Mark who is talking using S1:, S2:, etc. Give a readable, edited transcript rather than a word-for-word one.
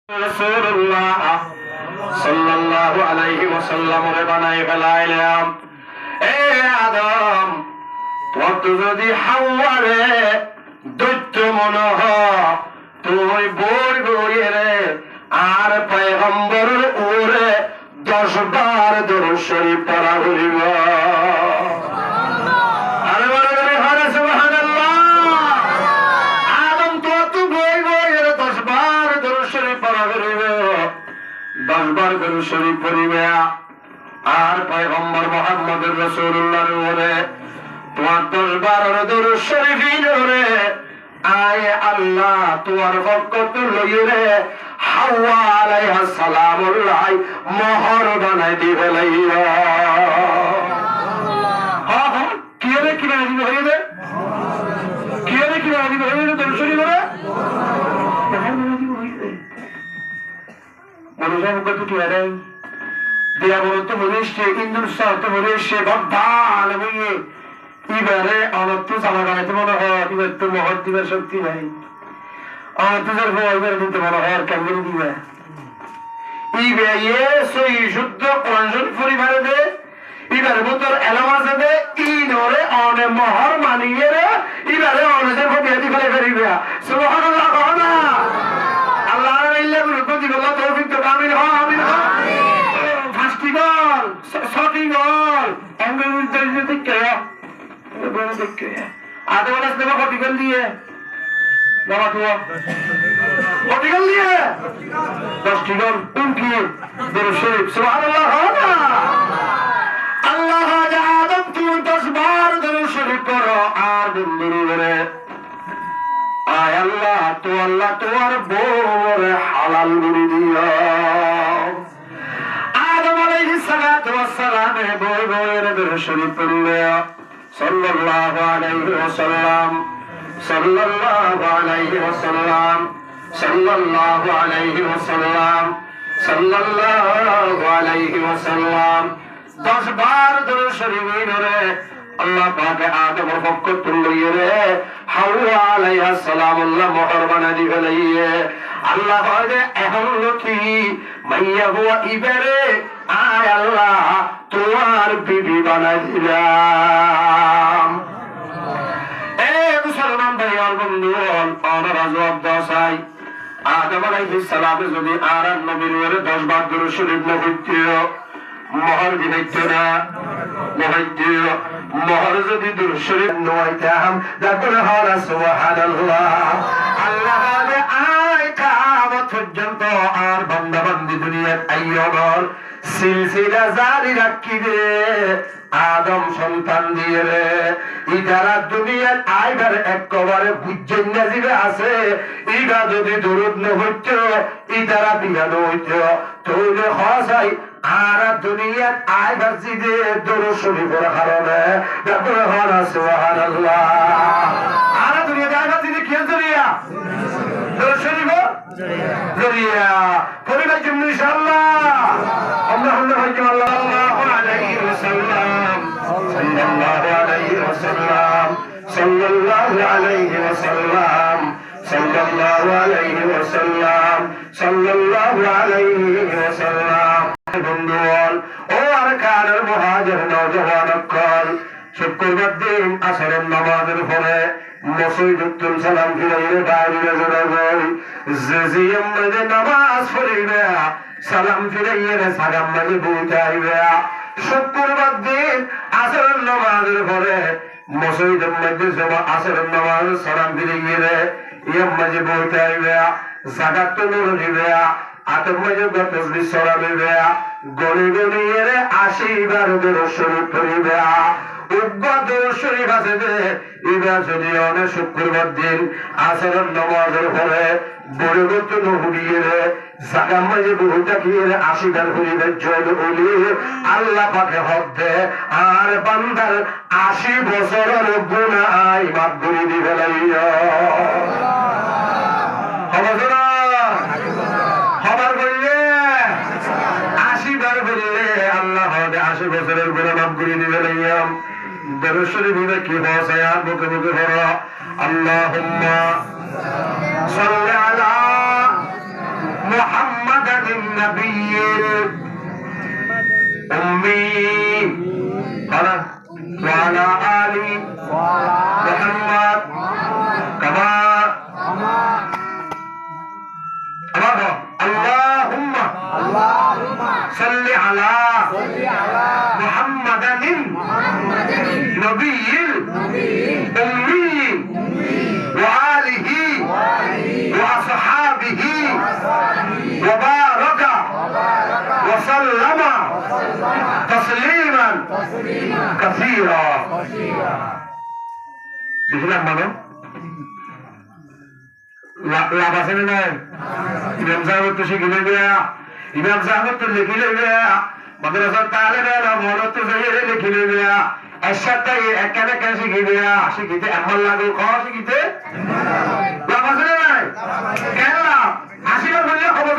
S1: রাসূলুল্লাহ সাল্লাল্লাহু আলাইহি ওয়াসাল্লাম বানাই ফেলাইলাম। এ আদম, তোর তো যদি হাওয়ারে দৈত্য মনে হয়, তুই বই বইরে আর পয়গম্বরের ওরে 10 বার দরুদ শরীফ পড়া হইব। আরে বড় করে হরে সুবহানাল্লাহ। আদম তো তুই বই বইরে 10 বার দরুদ শরীফ পড়া হইব, 10 বার দরুদ শরীফ পড়িবে। আর পয়গম্বর মুহাম্মদুর রাসূলুল্লাহর ওরে তোমার 10 বার দরুদ শরীফ রে আয় আল্লাহ তোমার বরকত লইরে হাওয়া আলাইহা সালামুল্লাহ মোহর বানাই দিবে লাইয়া। হ্যাঁ কি রে কি বানাই দিবে হইবে, কি রে কি বানাই দিবে হইবে দরুদ শরীফ রে মনুষ্য কত কি আরে দিয়া বলো তো বলেছে ইন্দুস্তান তো বলেছে ভগবান হইয়ে এবারে অনত্য চালা গাইতে মনে হয় এবার তো মহৎ দিবার শক্তি নাই। অনত্তর এবার দিতে মনে হয় কেমন দিবে শুদ্ধ অঞ্জন পরিবারে দে এবারে মতর এলামাসে দে ইনরে অনে মহর মানিয়ে রে এবারে অনেসের ফটিয়া দি ফেলে ফেরিবে। সুবহানাল্লাহ কও না। আল্লাহর ইল্লা গুলো প্রতি বলা তৌফিক তো আমিন হ আমিন হ। ফাস্টি গল সটি গল এমন উদ্দেশ্য থেকে বলে দেখে আদে বলে দেব কটিকল দিয়ে বাবা তো কটিকল দিয়ে 10 টিকল উনকি দরুদ শরীফ সুবহানাল্লাহ আল্লাহ যা আদম তুমি 10 বার দরুদ শরীফ পড়ো আর বন্ধুরে বলে আয় আল্লাহ তো আল্লাহ তোমার বড় হালাল করে দিও। আদম আলাইহিস সালাতু ওয়াস সালাম বই বইয়ের দরুদ শরীফ পড়লে সাল্লাল্লাহু আলাইহি ওয়াসাল্লাম সাল্লাল্লাহু আলাইহি ওয়াসাল্লাম সাল্লাল্লাহু আলাইহি ওয়াসাল্লাম সাল্লাল্লাহু আলাইহি ওয়াসাল্লাম 10 বার দরুদ শরীফ রে আল্লাহ পাক আদমের পক্ষ তুলইয়ে রে হাওয়া আলাইহা সালামুল্লাহ মোহর বানা দিবে লাইয়ে। আল্লাহ বলে এখন লকি মাইয়া হুয়া ইবারে আয় আল্লাহ তোমার বিবি বানাই দিলাম। এ মুসলমান ভাই আর বন্ধুগণ আমরা জবাব দাসাই আদম আলাইহিস সালামে যদি আর নবীর ওরে 10 বার দরুদ শরীফ না পড়তিও মোহর দিতে না মহাদ্দিও মোহর যদি দরুদ শরীফ নয়তাম তারপরে হলা সুবহানাল্লাহ। আল্লাহ বলে আয় কিয়ামত পর্যন্ত আর বান্দা বান্দি দুনিয়ার আইয়গর সিলসিলা জারি রাখিবে আদম সন্তান দিয়ে রে ইদারা দুনিয়ার আইবার একবারে বুঝছেন না জিবে আছে ইগা যদি দরুদ ন হইতো ইদারা বিগানো হইতো তোরে হসাই আর দুনিয়ার আইবার জিদে দরুদ শরীফের কারণে তারপরে হলা সুবহানাল্লাহ। আর দুনিয়ার আইবার জিদে কি জরিয়া দরুদ শরীফ জরিয়া পরিবার জন্য ইনশাআল্লাহ আমরা হল ভাইকে সাল্লাল্লাহু আলাইহি ওয়াসাল্লাম সাল্লাল্লাহু আলাইহি ওয়াসাল্লাম সাল্লাল্লাহু আলাইহি ওয়াসাল্লাম সাল্লাল্লাহু আলাইহি ওয়াসাল্লাম সাল্লাল্লাহু আলাইহি ওয়াসাল্লাম। বন্ধুগণ ও আরকানের মুহাজির নওজওয়ান কল শুক্রবার দিন আসরের নামাজের পরে মসজিদুল সালাম ফিরাইলে বাইরে জড়াই জিজিম মধ্যে নামাজ পড়িবে সালাম ফিরাইয়ে সালাম মানে বুঝাইবে। শুক্রবার দিন আসরের নামাজের পরে মসজিদের মধ্যে জমা আসরের নামাজ সালাম ফিরাইয়ে ইয়াম মাঝে বুঝাইবে যাকাত তুলে দিবে আতর মাঝে তসবিহ সরাবে গনি গনি এর 80 বার দরুদ শরীফ পড়িবে। শুক্রবার দিন আসরের নামাজের পরে বড়গত নহুরিয়ে জাগা মাঝে বহুটা গিয়ে 80 বার পরিবের জল বলি আল্লাহ পাকে হক দে আর বান্দার 80 বছরের গুনাহ মাফ করে দিবে লাইয়া। খবর বললে 80 বার বললে আল্লাহ 80 বছরের গুনাহ মাফ করে দিবে লাইয়া। দরুদ শরীফ কি হসায়াত মুখে মুখে পড়ো আল্লাহুম্মা সাল্লি আলা محمدا النبي الأمي وعلى آل محمد كما اللهم صل على محمد النبي الأمي وآله وأصحابه وبارك وسلم تسليما كثيرا. বুঝলাম মানে লাভ আছে না নাই? ইমাম সাহেব তো শিখিলে দেয়া, ইমাম সাহেব তো লিখিলে দেয়া, মাদ্রাসার তালেবে মনে তো যাইয়ে লিখিলে দেয়া, এর সাথে এখানে কেন শিখি দেয়া, শিখিতে এমন লাগু খাওয়া শিখিতে লাভ আছে না নাই? কেন লাভ? 80 বললে খবর